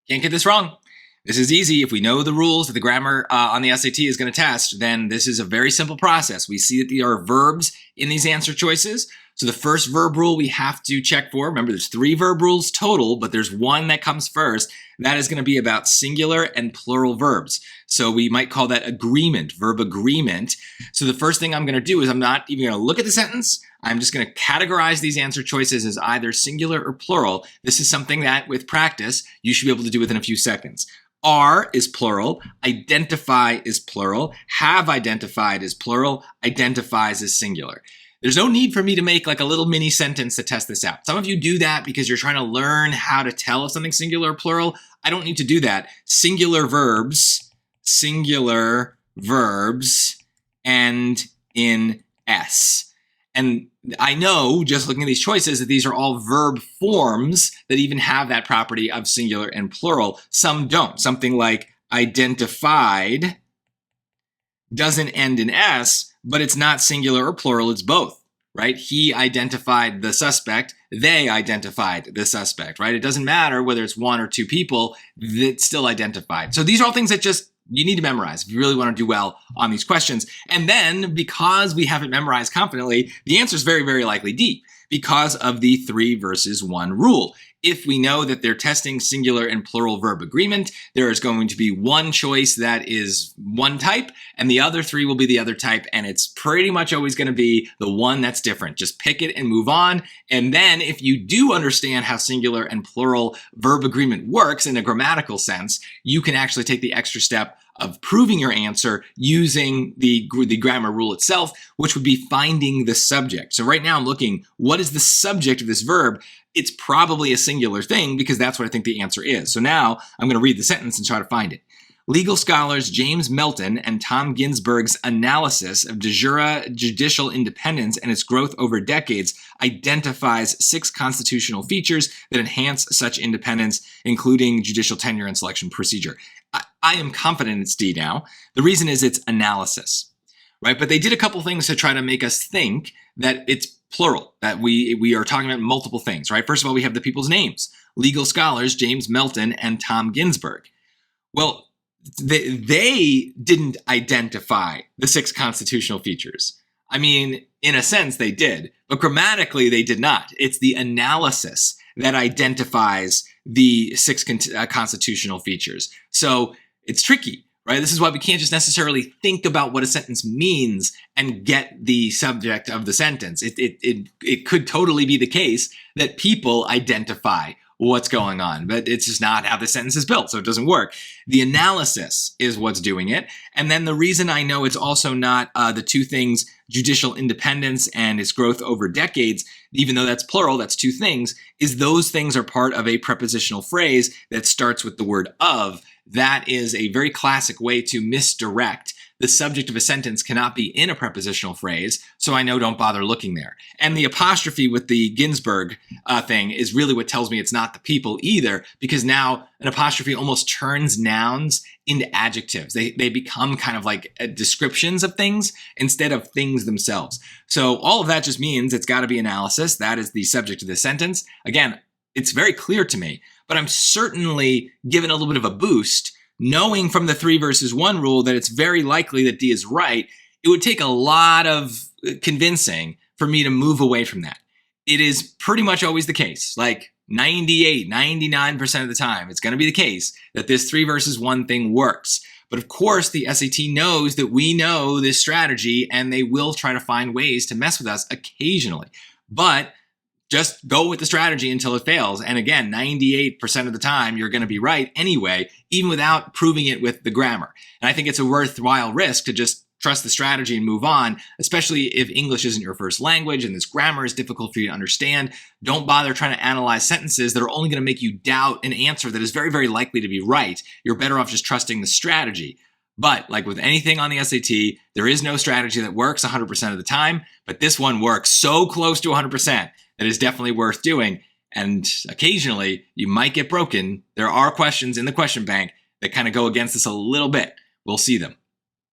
Can't get this wrong. This is easy. If we know the rules that the grammar on the SAT is going to test, then this is a very simple process. We see that there are verbs in these answer choices. So the first verb rule we have to check for, remember there's 3 verb rules total, but there's one that comes first. That is going to be about singular and plural verbs. So we might call that agreement, verb agreement. So the first thing I'm going to do is I'm not even going to look at the sentence. I'm just going to categorize these answer choices as either singular or plural. This is something that with practice, you should be able to do within a few seconds. Are is plural, identify is plural, have identified is plural, identifies is singular. There's no need for me to make like a little mini sentence to test this out. Some of you do that because you're trying to learn how to tell if something's singular or plural. I don't need to do that. Singular verbs, end in S. And I know, just looking at these choices, that these are all verb forms that even have that property of singular and plural. Some don't. Something like identified doesn't end in S, but it's not singular or plural, it's both, right? He identified the suspect, they identified the suspect, right? It doesn't matter whether it's 1 or 2 people, it's still identified. So these are all things that just you need to memorize if you really want to do well on these questions. And then because we have it memorized confidently, the answer is very, very likely D because of the 3 versus 1 rule. If we know that they're testing singular and plural verb agreement, there is going to be one choice that is one type and the other 3 will be the other type. And it's pretty much always going to be the one that's different. Just pick it and move on. And then if you do understand how singular and plural verb agreement works in a grammatical sense, you can actually take the extra step of proving your answer using the grammar rule itself, which would be finding the subject. So right now I'm looking, what is the subject of this verb? It's probably a singular thing because that's what I think the answer is. So now I'm going to read the sentence and try to find it. Legal scholars James Melton and Tom Ginsburg's analysis of de jure judicial independence and its growth over decades identifies 6 constitutional features that enhance such independence, including judicial tenure and selection procedure. I am confident it's D now. The reason is it's analysis, right? But they did a couple things to try to make us think that it's plural, that we are talking about multiple things, right? First of all, we have the people's names. Legal scholars James Melton and Tom Ginsburg. Well, they didn't identify the 6 constitutional features. I mean, in a sense, they did, but grammatically, they did not. It's the analysis that identifies the 6 constitutional features. So it's tricky, right? This is why we can't just necessarily think about what a sentence means and get the subject of the sentence. It could totally be the case that people identify what's going on, but it's just not how the sentence is built, so it doesn't work. The analysis is what's doing it. And then the reason I know it's also not the 2 things, judicial independence and its growth over decades, even though that's plural, that's 2 things, is those things are part of a prepositional phrase that starts with the word of. That is a very classic way to misdirect. The subject of a sentence cannot be in a prepositional phrase, so I know don't bother looking there. And the apostrophe with the Ginsburg thing is really what tells me it's not the people either, because now an apostrophe almost turns nouns into adjectives. They become kind of like descriptions of things instead of things themselves. So all of that just means it's got to be analysis. That is the subject of the sentence. Again, it's very clear to me, but I'm certainly given a little bit of a boost knowing from the 3 versus 1 rule that it's very likely that D is right. It would take a lot of convincing for me to move away from that. It is pretty much always the case, like 98, 99% of the time, it's going to be the case that this 3 versus 1 thing works. But of course, the SAT knows that we know this strategy and they will try to find ways to mess with us occasionally. But just go with the strategy until it fails. And again, 98% of the time, you're going to be right anyway, even without proving it with the grammar. And I think it's a worthwhile risk to just trust the strategy and move on, especially if English isn't your first language and this grammar is difficult for you to understand. Don't bother trying to analyze sentences that are only going to make you doubt an answer that is very, very likely to be right. You're better off just trusting the strategy. But like with anything on the SAT, there is no strategy that works 100% of the time, but this one works so close to 100% that is definitely worth doing. And occasionally you might get broken. There are questions in the question bank that kind of go against this a little bit. We'll see them.